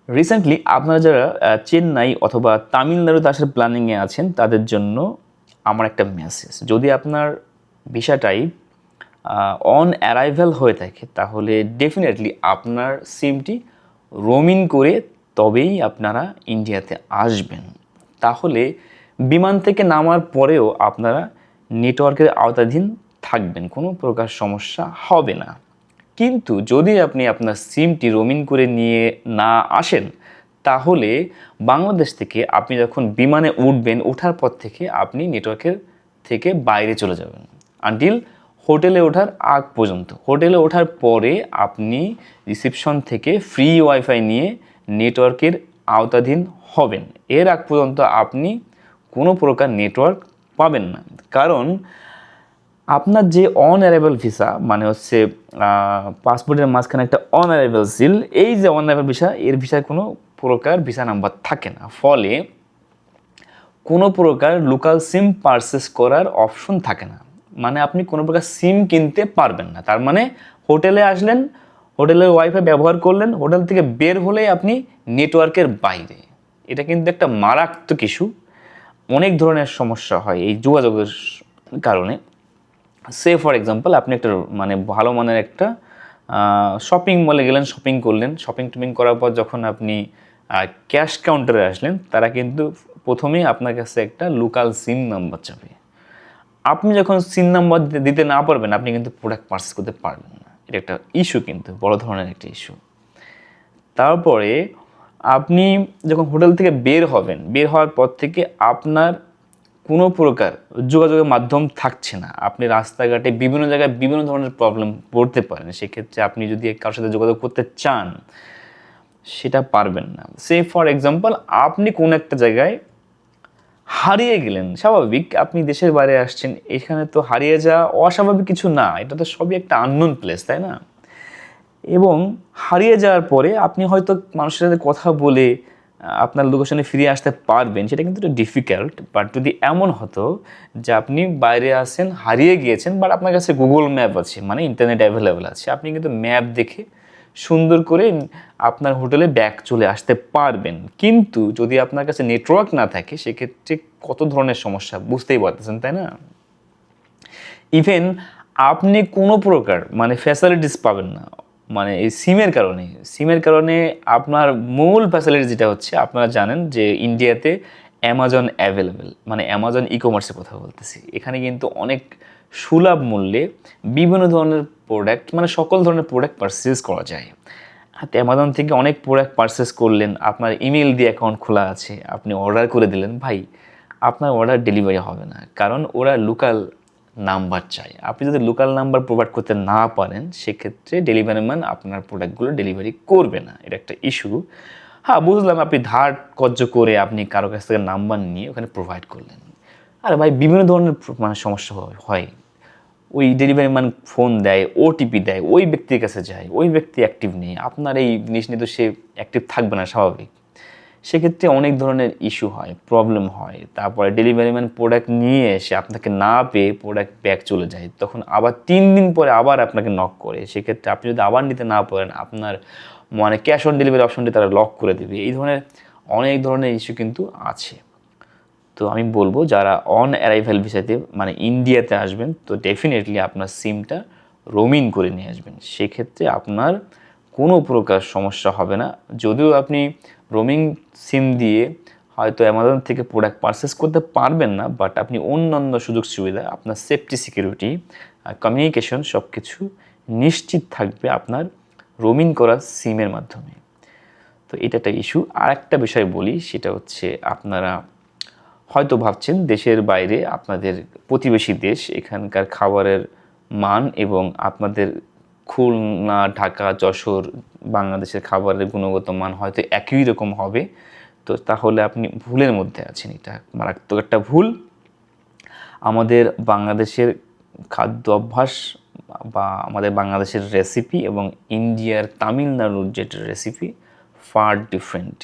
Recently আপনারা যারা চেন্নাই অথবা তামিলনাড়ুতে আসার প্ল্যানিংয়ে আছেন তাদের জন্য আমার একটা মেসেজ, যদি আপনার ভিসাটাই অন অ্যারাইভাল হয়ে থাকে তাহলে ডেফিনেটলি আপনার সিমটি রোমিং করে তবেই আপনারা ইন্ডিয়াতে আসবেন। তাহলে বিমান থেকে নামার পরেও আপনারা নেটওয়ার্কের আওতাধীন থাকবেন, কোনো প্রকার সমস্যা হবে না। কিন্তু যদি আপনি আপনার সিমটি রোমিং করে নিয়ে না আসেন তাহলে বাংলাদেশ থেকে আপনি যখন বিমানে উঠবেন, ওঠার পর থেকে আপনি নেটওয়ার্কের থেকে বাইরে চলে যাবেন আনটিল হোটেলে ওঠার আগ পর্যন্ত। হোটেলে ওঠার পরে আপনি রিসেপশন থেকে ফ্রি ওয়াইফাই নিয়ে নেটওয়ার্কের আওতাধীন হবেন। এর আগ পর্যন্ত আপনি কোনো প্রকার নেটওয়ার্ক পাবেন না, কারণ আপনার যে অন অ্যারাইভাল ভিসা মানে হচ্ছে পাসপোর্টের মাঝখানে একটা অন অ্যারাইভাল সিল, এই যে অন অ্যারাইভাল ভিসা, এর ভিসায় কোনো প্রকার ভিসা নাম্বার থাকে না, ফলে কোনো প্রকার লোকাল সিম পারচেস করার অপশন থাকে না। মানে আপনি কোনো প্রকার সিম কিনতে পারবেন না। তার মানে হোটেলে আসলেন, হোটেলের ওয়াইফাই ব্যবহার করলেন, হোটেল থেকে বের হলেই আপনি নেটওয়ার্কের বাইরে। এটা কিন্তু একটা মারাত্মক ইস্যু। অনেক ধরনের সমস্যা হয় এই যোগাযোগের কারণে। সে ফর এক্সাম্পল, আপনি একটা মানে ভালো মানের একটা শপিং মলে গেলেন, শপিং করলেন, শপিং টপিং করার পর যখন আপনি ক্যাশ কাউন্টারে আসলেন, তারা কিন্তু প্রথমেই আপনার কাছে একটা লোকাল সিম নাম্বার চাবে। আপনি যখন সিম নাম্বার দিতে না পারবেন, আপনি কিন্তু প্রোডাক্ট পারচেস করতে পারবেন না। এটা একটা ইস্যু, কিন্তু বড় ধরনের একটা ইস্যু। তারপরে আপনি যখন হোটেল থেকে বের হবেন, বের হওয়ার পর থেকে আপনার কোনো প্রকার যোগাযোগের মাধ্যম থাকছে না। আপনি রাস্তাঘাটে বিভিন্ন জায়গায় বিভিন্ন ধরনের প্রবলেম পড়তে পারেন। সেক্ষেত্রে আপনি যদি কারোর সাথে যোগাযোগ করতে চান, সেটা পারবেন না। সে ফর এক্সাম্পল, আপনি কোন একটা জায়গায় হারিয়ে গেলেন। স্বাভাবিক, আপনি দেশের বাইরে আসছেন, এখানে তো হারিয়ে যাওয়া অস্বাভাবিক কিছু না, এটা তো সবই একটা আননোন প্লেস, তাই না? এবং হারিয়ে যাওয়ার পরে আপনি হয়তো মানুষের সাথে কথা বলে আপনার লোকেশনে ফিরে আসতে পারবেন, সেটা কিন্তু একটু ডিফিকাল্ট। বাট যদি এমন হতো যে আপনি বাইরে আসেন, হারিয়ে গিয়েছেন, বাট আপনার কাছে গুগল ম্যাপ আছে, মানে ইন্টারনেট অ্যাভেলেবেল আছে, আপনি কিন্তু ম্যাপ দেখে সুন্দর করে আপনার হোটেলে ব্যাক চলে আসতে পারবেন। কিন্তু যদি আপনার কাছে নেটওয়ার্ক না থাকে, সেক্ষেত্রে কত ধরনের সমস্যা বুঝতেই পারতেছেন, তাই না? ইভেন আপনি কোনো প্রকার মানে ফ্যাসিলিটিস পাবেন না, মানে এই সিমের কারণে আপনার মূল ফ্যাসিলিটি যেটা হচ্ছে, আপনারা জানেন যে ইন্ডিয়াতে অ্যামাজন অ্যাভেলেবেল, মানে অ্যামাজন ই কমার্সের কথা বলতেছি। এখানে কিন্তু অনেক সুলভ মূল্যে বিভিন্ন ধরনের প্রোডাক্ট, মানে সকল ধরনের প্রোডাক্ট পারচেস করা যায়। হাতে অ্যামাজন থেকে অনেক প্রোডাক্ট পারচেস করলেন, আপনার ইমেল দিয়ে অ্যাকাউন্ট খোলা আছে, আপনি অর্ডার করে দিলেন, ভাই আপনার অর্ডার ডেলিভারি হবে না, কারণ ওরা লোকাল নাম্বার চাই। আপনি যদি লোকাল নাম্বার প্রোভাইড করতে না পারেন, সেক্ষেত্রে ডেলিভারি ম্যান আপনার প্রোডাক্টগুলো ডেলিভারি করবে না। এটা একটা ইস্যু। হ্যাঁ, বুঝলাম, আপনি ধার কর্য করে আপনি কারো কাছ থেকে নাম্বার নিয়ে ওখানে প্রোভাইড করলেন। আরে ভাই, বিভিন্ন ধরনের মানে সমস্যা হয়। ওই ডেলিভারি ম্যান ফোন দেয়, ওটিপি দেয়, ওই ব্যক্তির কাছে যায়, ওই ব্যক্তি অ্যাক্টিভ নেই, আপনার এই জিনিস নিয়ে তো সে অ্যাক্টিভ থাকবে না, স্বাভাবিক। সেক্ষেত্রে অনেক ধরনের ইস্যু হয়, প্রবলেম হয়। তারপরে ডেলিভারি ম্যান প্রোডাক্ট নিয়ে এসে আপনাকে না পেয়ে প্রোডাক্ট ব্যাক চলে যায়, তখন আবার 3 দিন পরে আবার আপনাকে নক করে। সেক্ষেত্রে আপনি যদি আবার নিতে না পারেন, আপনার মানে ক্যাশ অন ডেলিভারি অপশনটি তারা লক করে দেবে। এই ধরনের অনেক ধরনের ইস্যু কিন্তু আছে। তো আমি বলবো, যারা অন অ্যারাইভাল ভিসাতে মানে ইন্ডিয়াতে আসবেন, তো ডেফিনেটলি আপনার সিমটা রোমিং করে নিয়ে আসবেন। সেক্ষেত্রে আপনার কোনো প্রকার সমস্যা হবে না। যদিও আপনি রোমিং সিম দিয়ে হয়তো অ্যামাজন থেকে প্রোডাক্ট পারচেস করতে পারবেন না, বাট আপনি অন্যান্য সুযোগ সুবিধা, আপনার সেফটি, সিকিউরিটি, কমিউনিকেশন সব কিছু নিশ্চিত থাকবে আপনার রোমিং করা সিমের মাধ্যমে। তো এটা একটা ইস্যু। আর একটা বিষয় বলি, সেটা হচ্ছে, আপনারা হয়তো ভাবছেন দেশের বাইরে আপনাদের প্রতিবেশী দেশ, এখানকার খাবারের মান এবং আপনাদের খুলনা, ঢাকা, যশোর, বাংলাদেশের খাবারের গুণগত মান হয়তো একই রকম হবে। তো তাহলে আপনি ভুলের মধ্যে আছেন, এটা মারাত্মক একটা ভুল। আমাদের বাংলাদেশের খাদ্য অভ্যাস বা আমাদের বাংলাদেশের রেসিপি এবং ইন্ডিয়ার তামিলনাড়ুর যেটা রেসিপি, ফার ডিফারেন্ট,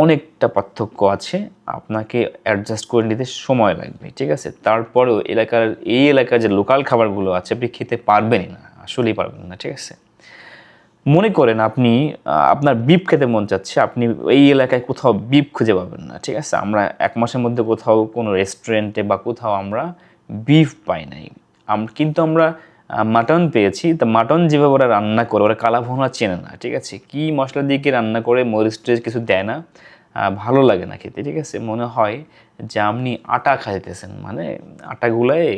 অনেকটা পার্থক্য আছে। আপনাকে অ্যাডজাস্ট করে নিতে সময় লাগবে, ঠিক আছে? তারপরেও এই এলাকার যে লোকাল খাবারগুলো আছে, আপনি খেতে পারবেনই না, আসলেই পারবেন না, ঠিক আছে? মনে করেন আপনি আপনার বিফ খেতে মন চাচ্ছে, আপনি এই এলাকায় কোথাও বিফ খুঁজে পাবেন না, ঠিক আছে? আমরা 1 মাসের মধ্যে কোথাও কোনো রেস্টুরেন্টে বা কোথাও আমরা বিফ পাই নাই। কিন্তু আমরা মাটন পেয়েছি। তো মাটন যেভাবে ওরা রান্না করে, ওরা কালাভুনা চেনে না, ঠিক আছে? কী মশলা দিয়ে কী রান্না করে, মরিচ-টরিচ কিছু দেয় না। ভালো লাগে না খেতে, ঠিক আছে? মনে হয় যে আপনি আটা খাইতেছেন, মানে আটা গুলায়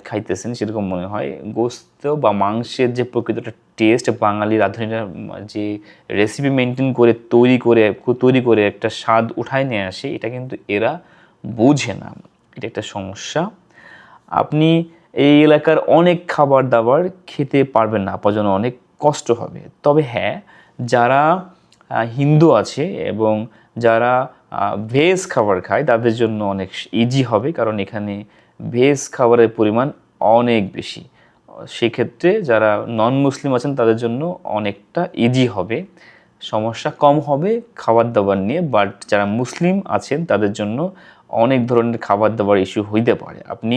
খাইতেছেন সেরকম মনে হয়। গোস্ত বা মাংসের যে প্রকৃতটা টেস্ট, বাঙালি রাঁধুনিরা যে রেসিপি মেনটেন করে তৈরি করে একটা স্বাদ উঠায় নিয়ে আসে, এটা কিন্তু এরা বোঝে না। এটা একটা সমস্যা। আপনি এই এলাকার অনেক খাবার দাবার খেতে পারবেন না, আপনার জন্য অনেক কষ্ট হবে। তবে হ্যাঁ, যারা হিন্দু আছে এবং যারা ভেজ খাবার খায় তাদের জন্য অনেক ইজি হবে, কারণ এখানে ভেজ খাবারের পরিমাণ অনেক বেশি। সেক্ষেত্রে যারা নন মুসলিম আছেন তাদের জন্য অনেকটা ইজি হবে, সমস্যা কম হবে খাবার দাবার নিয়ে। বাট যারা মুসলিম আছেন তাদের জন্য অনেক ধরনের খাবার দাবার ইস্যু হইতে পারে। আপনি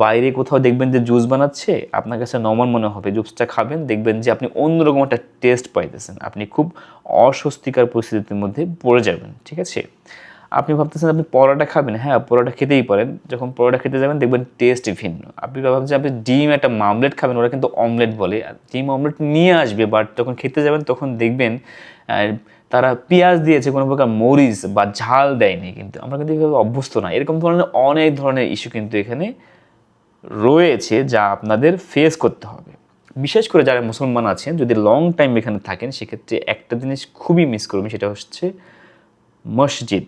বাইরে কোথাও দেখবেন যে জুস বানাচ্ছে, আপনার কাছে নরমাল মনে হবে, জুসটা খাবেন, দেখবেন যে আপনি অন্যরকম একটা টেস্ট পাইতেছেন, আপনি খুব অস্বস্তিকর পরিস্থিতির মধ্যে পড়ে যাবেন, ঠিক আছে? আপনি ভাবতেছেন আপনি পরোটা খাবেন, হ্যাঁ পরোটা খেতেই পারেন। যখন পরোটা খেতে যাবেন দেখবেন টেস্ট ভিন্ন। আপনি ভাবছেন আপনি ডিম একটা মামলেট খাবেন, ওরা কিন্তু অমলেট বলে, আর ডিম অমলেট নিয়ে আসবে, বাট যখন খেতে যাবেন তখন দেখবেন তারা পেঁয়াজ দিয়েছে, কোনো প্রকার মরিচ বা ঝাল দেয়নি। কিন্তু আমরা কিন্তু এইভাবে অভ্যস্ত না। এরকম ধরনের অনেক ধরনের ইস্যু কিন্তু এখানে রয়েছে যা আপনাদের ফেস করতে হবে। বিশেষ করে যারা মুসলমান আছেন, যদি লং টাইম এখানে থাকেন, সেক্ষেত্রে একটা জিনিস খুবই মিস করবেন, সেটা হচ্ছে মসজিদ।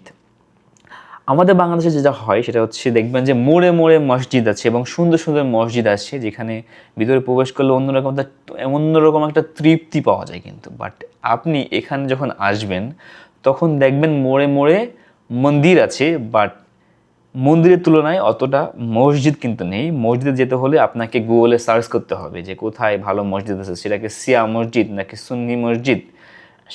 আমাদের বাংলাদেশে যেটা হয় সেটা হচ্ছে দেখবেন যে মোড়ে মোড়ে মসজিদ আছে এবং সুন্দর সুন্দর মসজিদ আছে, যেখানে ভিতরে প্রবেশ করলে অন্যরকম একটা তৃপ্তি পাওয়া যায়। কিন্তু বাট আপনি এখানে যখন আসবেন তখন দেখবেন মোড়ে মোড়ে মন্দির আছে, বাট মন্দিরের তুলনায় অতটা মসজিদ কিন্তু নেই। মসজিদে যেতে হলে আপনাকে গুগলে সার্চ করতে হবে যে কোথায় ভালো মসজিদ আছে, সেটাকে শিয়া মসজিদ নাকি সুন্নি মসজিদ।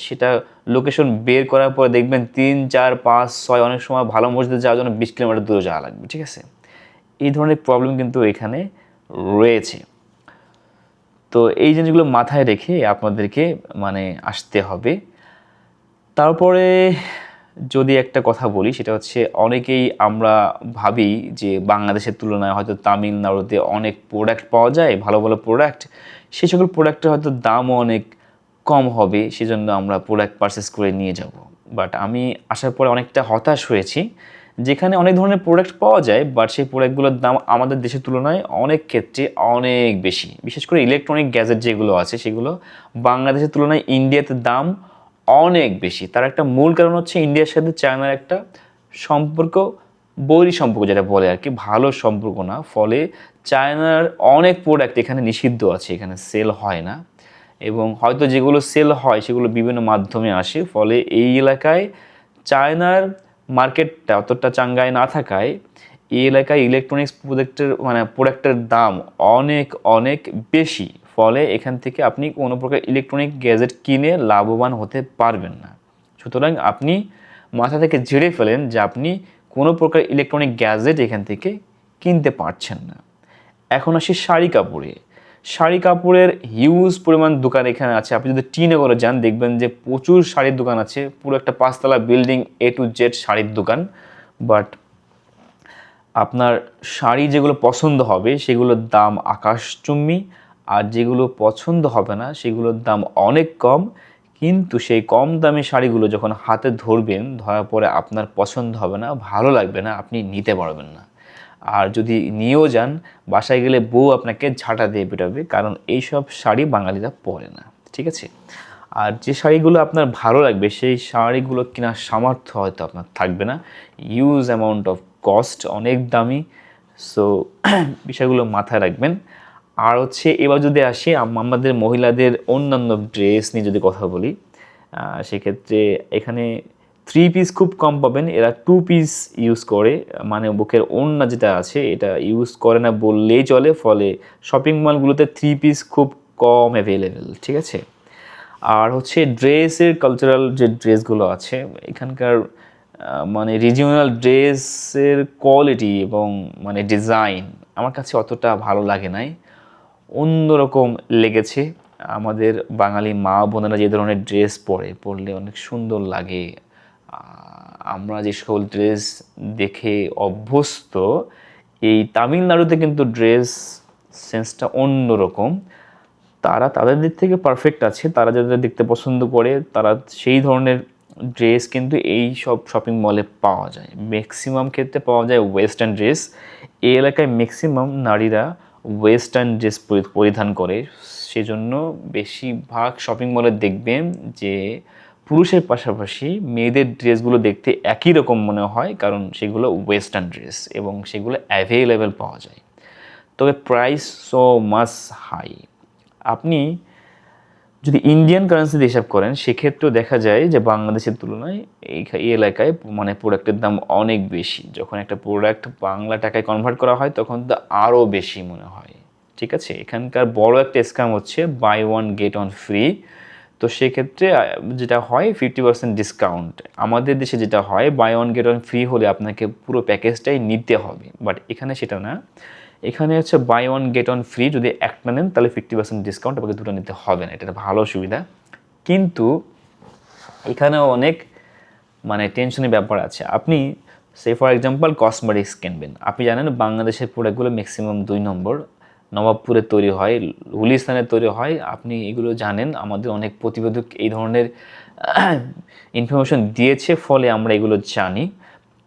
সেটা লোকেশন বের করার পরে দেখবেন 3, 4, 5, 6 অনেক সময় ভালো মসজিদে যাওয়ার জন্য 20 কিলোমিটার দূরে যাওয়া লাগবে, ঠিক আছে? এই ধরনের প্রবলেম কিন্তু এখানে রয়েছে। তো এই জিনিসগুলো মাথায় রেখে আপনাদেরকে মানে আসতে হবে। তারপরে যদি একটা কথা বলি, সেটা হচ্ছে অনেকেই আমরা ভাবি যে বাংলাদেশের তুলনায় হয়তো তামিলনাড়ুতে অনেক প্রোডাক্ট পাওয়া যায়, ভালো ভালো প্রোডাক্ট, সেই সকল প্রোডাক্টের হয়তো দামও অনেক কম হবে, সেজন্য আমরা প্রোডাক্ট পারচেস করে নিয়ে যাব। বাট আমি আসার পরে অনেকটা হতাশ হয়েছি, যেখানে অনেক ধরনের প্রোডাক্ট পাওয়া যায় বাট সেই প্রোডাক্টগুলোর দাম আমাদের দেশের তুলনায় অনেক ক্ষেত্রে অনেক বেশি। বিশেষ করে ইলেকট্রনিক গ্যাজেট যেগুলো আছে সেগুলো বাংলাদেশের তুলনায় ইন্ডিয়াতে দাম অনেক বেশি। তার একটা মূল কারণ হচ্ছে ইন্ডিয়ার সাথে চায়নার একটা সম্পর্ক, বৈরী সম্পর্ক যেটা বলে আর কি, ভালো সম্পর্ক না। ফলে চায়নার অনেক প্রোডাক্ট এখানে নিষিদ্ধ আছে, এখানে সেল হয় না, এবং হয়তো যেগুলো সেল হয় সেগুলো বিভিন্ন মাধ্যমে আসে। ফলে এই এলাকায় চায়নার মার্কেটটা অতটা চাঙ্গায় না থাকায় এই এলাকায় ইলেকট্রনিক্স প্রোডাক্টের দাম অনেক অনেক বেশি। ফলে এখান থেকে আপনি কোনো প্রকার ইলেকট্রনিক গ্যাজেট কিনে লাভবান হতে পারবেন না। সুতরাং আপনি মাথা থেকে ঝেড়ে ফেলেন যে আপনি কোনো প্রকার ইলেকট্রনিক গ্যাজেট এখান থেকে কিনতে পারছেন না। এখন আসি শাড়ি কাপড়ে। শাড়ি কাপড়ের হিউজ পরিমাণ দোকান এখানে আছে। আপনি যদি টি-নগরে যান দেখবেন যে প্রচুর শাড়ির দোকান আছে, পুরো একটা 5 তলা বিল্ডিং A to Z শাড়ির দোকান। বাট আপনার শাড়ি যেগুলো পছন্দ হবে সেগুলোর দাম আকাশচুম্বী, আর যেগুলো পছন্দ হবে না সেগুলোর দাম অনেক কম। কিন্তু সেই কম দামি শাড়িগুলো যখন হাতে ধরবেন, ধরার পরে আপনার পছন্দ হবে না, ভালো লাগবে না, আপনি নিতে পারবেন না। আর যদি নিয়েও যান, বাসায় গেলে বউ আপনাকে ঝাঁটা দিয়ে পেটাবে, কারণ এইসব শাড়ি বাঙালিরা পরে না, ঠিক আছে? আর যে শাড়িগুলো আপনার ভালো লাগবে সেই শাড়িগুলো কেনার সামর্থ্য হয়তো আপনার থাকবে না, হিউজ অ্যামাউন্ট অফ কস্ট, অনেক দামি। সো বিষয়গুলো মাথায় রাখবেন। আর হচ্ছে এবার যদি আসি আমাদের মহিলাদের অন্যান্য ড্রেস নিয়ে যদি কথা বলি, সেক্ষেত্রে এখানে 3 পিস খুব কম পাবেন, এরা 2 পিস ইউজ করে, মানে বুকের ওড়না যেটা আছে এটা ইউজ করে না বললেই চলে। ফলে শপিং মলগুলোতে 3 পিস খুব কম অ্যাভেলেবেল, ঠিক আছে? আর হচ্ছে ড্রেসের কালচারাল যে ড্রেসগুলো আছে এখানকার, মানে রিজিওনাল ড্রেসের কোয়ালিটি এবং মানে ডিজাইন আমার কাছে অতটা ভালো লাগে নাই, অন্যরকম লেগেছে। আমাদের বাঙালি মা বোনেরা যে ধরনের ড্রেস পরলে অনেক সুন্দর লাগে, আমরা যে সকল ড্রেস দেখে অভ্যস্ত, এই তামিলনাড়ুতে কিন্তু ড্রেস সেন্সটা অন্যরকম। তারা তাদের দিক থেকে পারফেক্ট আছে, তারা যাদের দেখতে পছন্দ করে তারা সেই ধরনের ড্রেস কিন্তু এই সব শপিং মলে পাওয়া যায়। ম্যাক্সিমাম ক্ষেত্রে পাওয়া যায় ওয়েস্টার্ন ড্রেস। এই এলাকায় ম্যাক্সিমাম নারীরা ওয়েস্টার্ন ড্রেস পরিধান করে, সেজন্য বেশিরভাগ শপিং মলে দেখবেন যে পুরুষের পাশাপাশি মেয়েদের ড্রেসগুলো দেখতে একই রকম মনে হয়, কারণ সেগুলো ওয়েস্টার্ন ড্রেস এবং সেগুলো অ্যাভেলেবেল পাওয়া যায়। তবে প্রাইস সো মাচ হাই। আপনি যদি ইন্ডিয়ান কারেন্সিতে হিসাব করেন সেক্ষেত্রেও দেখা যায় যে বাংলাদেশের তুলনায় এই এলাকায় মানে প্রোডাক্টের দাম অনেক বেশি। যখন একটা প্রোডাক্ট বাংলা টাকায় কনভার্ট করা হয় তখন তো আরও বেশি মনে হয়। ঠিক আছে, এখানকার বড় একটা স্ক্যাম হচ্ছে buy one get one free. তো সেক্ষেত্রে যেটা হয় 50% ডিসকাউন্ট। আমাদের দেশে যেটা হয় buy one get one free হলে আপনাকে পুরো প্যাকেজটাই নিতে হবে, বাট এখানে সেটা না। এখানে হচ্ছে buy one get one free, যদি একটা নেন তাহলে 50% ডিসকাউন্ট, আপনাকে দুটো নিতে হবে না। এটা একটা ভালো সুবিধা। কিন্তু এখানেও অনেক মানে টেনশনের ব্যাপার আছে। আপনি ফর এক্সাম্পল কসমেটিক্স কিনবেন, আপনি জানেন বাংলাদেশের প্রোডাক্টগুলো ম্যাক্সিমাম 2 নম্বর, নবাবপুরে তৈরি হয়, গুলিস্তানে তৈরি হয়। আপনি এগুলো জানেন, আমাদের অনেক প্রতিবেদক এই ধরনের ইনফরমেশন দিয়েছে, ফলে আমরা এগুলো জানি।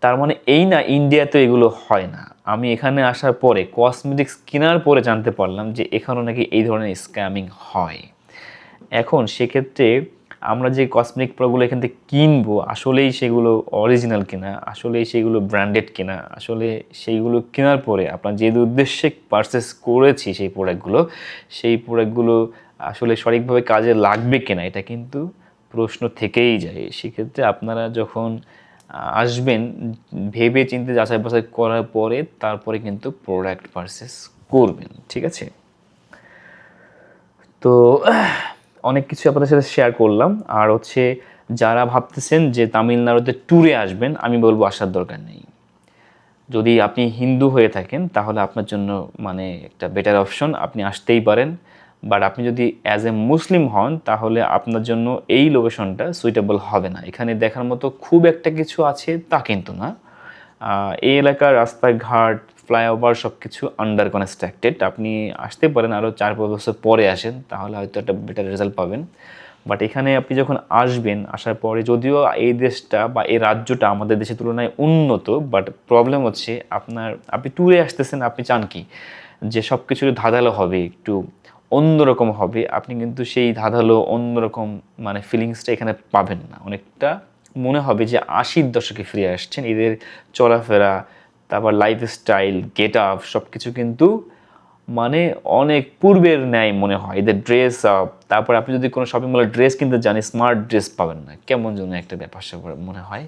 তার মানে এই না ইন্ডিয়াতে এগুলো হয় না। আমি এখানে আসার পরে কসমেটিক্স কেনার পরে জানতে পারলাম যে এখানেও নাকি এই ধরনের স্ক্যামিং হয়। এখন সেক্ষেত্রে আমরা যে কসমেটিক প্রোডাক্টগুলো এখান থেকে কিনবো আসলেই সেগুলো অরিজিনাল কিনা, আসলেই সেগুলো ব্র্যান্ডেড কিনা, আসলে সেইগুলো কেনার পরে আপনার যে উদ্দেশ্যে পারচেস করেছি সেই প্রোডাক্টগুলো আসলে সঠিকভাবে কাজে লাগবে কিনা, এটা কিন্তু প্রশ্ন থেকেই যায়। সেক্ষেত্রে আপনারা যখন আসবেন ভেবে চিন্তে যাচাই বাছাই করার পরে তারপরে কিন্তু প্রোডাক্ট পারচেস করবেন। ঠিক আছে, তো অনেক কিছু আপনাদের সাথে শেয়ার করলাম। আর হচ্ছে যারা ভাবতেছেন যে তামিলনাড়ুতে ট্যুরে আসবেন, আমি বলবো আসার দরকার নেই। যদি আপনি হিন্দু হয়ে থাকেন তাহলে আপনার জন্য মানে একটা বেটার অপশন, আপনি আসতেই পারেন। বাট আপনি যদি অ্যাজ এ মুসলিম হন তাহলে আপনার জন্য এই লোকেশনটা সুইটেবল হবে না। এখানে দেখার মতো খুব একটা কিছু আছে তা কিন্তু না। এই এলাকার রাস্তাঘাট, ফ্লাইওভার সব কিছু আন্ডার কনস্ট্রাক্টেড। আপনি আসতে পারেন আরও 4-5 বছর পরে আসেন, তাহলে হয়তো একটা বেটার রেজাল্ট পাবেন। বাট এখানে আপনি যখন আসবেন, আসার পরে যদিও এই দেশটা বা এই রাজ্যটা আমাদের দেশের তুলনায় উন্নত, বাট প্রবলেম হচ্ছে আপনি ট্যুরে আসতেছেন, আপনি চান কি যে সব কিছু ধাঁধালো হবে, একটু অন্যরকম হবে। আপনি কিন্তু সেই ধাঁধালো অন্যরকম মানে ফিলিংসটা এখানে পাবেন না। অনেকটা মনে হবে যে 80-র দশকে ফিরে আসছেন। এদের চলাফেরা, তারপর লাইফস্টাইল, গেট আপ সব কিছু কিন্তু মানে অনেক পূর্বের ন্যায় মনে হয়। এদের ড্রেস আপ, তারপর আপনি যদি কোনো শপিং মলে ড্রেস কিনতে জানি, স্মার্ট ড্রেস পাবেন না, কেমন যেন একটা ব্যাপার স্যাপার মনে হয়।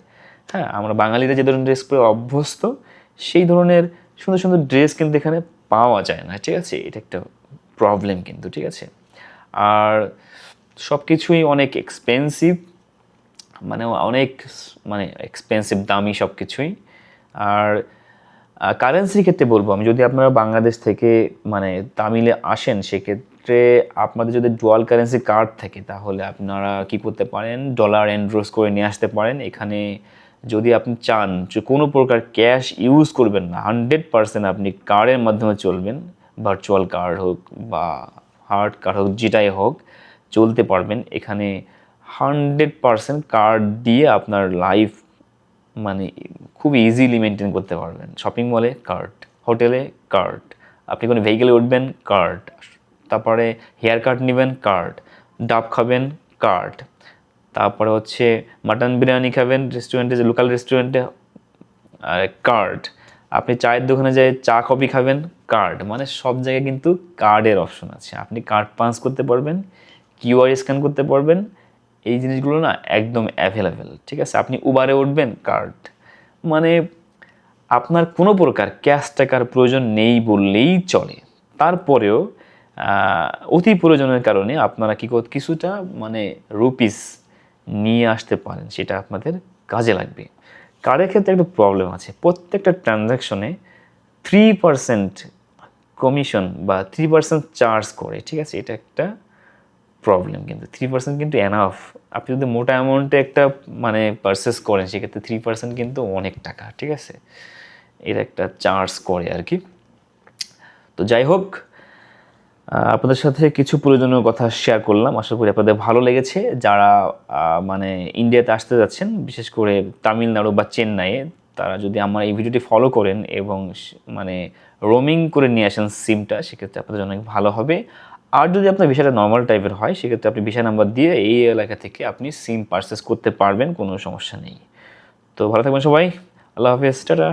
হ্যাঁ, আমরা বাঙালিরা যে ধরনের ড্রেস পরে অভ্যস্ত সেই ধরনের সুন্দর সুন্দর ড্রেস কিন্তু এখানে পাওয়া যায় না। ঠিক আছে, এটা একটা প্রবলেম কিন্তু। ঠিক আছে, আর সব কিছুই অনেক এক্সপেন্সিভ, মানে অনেক মানে এক্সপেন্সিভ, দামি সব কিছুই। আর কারেন্সির ক্ষেত্রে বলবো আমি, যদি আপনারা বাংলাদেশ থেকে মানে তামিলে আসেন সেক্ষেত্রে আপনাদের যদি ডুয়াল কারেন্সি কার্ড থাকে তাহলে আপনারা কি করতে পারেন, ডলার এনরোস করে নিয়ে আসতে পারেন। এখানে যদি আপনি চান যে কোনো প্রকার ক্যাশ ইউজ করবেন না, 100% আপনি কার্ডের মাধ্যমে চলবেন, ভার্চুয়াল কার্ড হোক বা হার্ড কার্ড হোক, যেটাই হোক চলতে পারবেন। এখানে 100% কার্ড দিয়ে আপনার লাইফ মানে খুব ইজিলি মেনটেন করতে পারবেন। শপিং মলে কার্ড, হোটেলে কার্ড, আপনি কোনো ভেহিকেলে উঠবেন কার্ড, তারপরে হেয়ার কাট নেবেন কার্ড, ডাব খাবেন কার্ড, তারপরে হচ্ছে মাটন বিরিয়ানি খাবেন রেস্টুরেন্টে, যে লোকাল রেস্টুরেন্টে কার্ড, আপনি চায়ের দোকানে যাই চা কফি খাবেন কার্ড। মানে সব জায়গায় কিন্তু কার্ডের অপশন আছে। আপনি কার্ড পাঞ্চ করতে পারবেন, কিউআর স্ক্যান করতে পারবেন। এই জিনিসগুলো না একদম অ্যাভেলেবেল। ঠিক আছে, আপনি উবারে উঠবেন কার্ড। মানে আপনার কোনো প্রকার ক্যাশ টাকার প্রয়োজন নেই বললেই চলে। তারপরেও অতি প্রয়োজনের কারণে আপনারা কিছুটা মানে রুপিস নিয়ে আসতে পারেন, সেটা আপনাদের কাজে লাগবে। কার্ডের ক্ষেত্রে একটা প্রবলেম আছে, প্রত্যেকটা ট্রানজ্যাকশনে 3% কমিশন বা 3% চার্জ করে। ঠিক আছে, এটা একটা প্রবলেম, কিন্তু 3% কিন্তু এনাফ। আপনি যদি মোটা অ্যামাউন্টে একটা মানে পারচেস করেন সেক্ষেত্রে 3% কিন্তু অনেক টাকা, ঠিক আছে, এর একটা চার্জ করে আর কি। তো যাই হোক, আপনাদের সাথে কিছু প্রয়োজনীয় কথা শেয়ার করলাম, আশা করি আপনাদের ভালো লেগেছে। যারা মানে ইন্ডিয়াতে আসতে যাচ্ছেন, বিশেষ করে তামিলনাড়ু বা চেন্নাইয়ে, তারা যদি আমার এই ভিডিওটি ফলো করেন এবং মানে রোমিং করে নিয়ে আসেন সিমটা, সেক্ষেত্রে আপনাদের জন্য অনেক ভালো হবে। আর যদি আপনার ভিসাটা নর্মাল টাইপের হয়, সেক্ষেত্রে আপনি ভিসা নাম্বার দিয়ে এই এলাকা থেকে আপনি সিম পারচেস করতে পারবেন, কোনো সমস্যা নেই। তো ভালো থাকবেন সবাই, আল্লাহ হাফেজ, টাটা।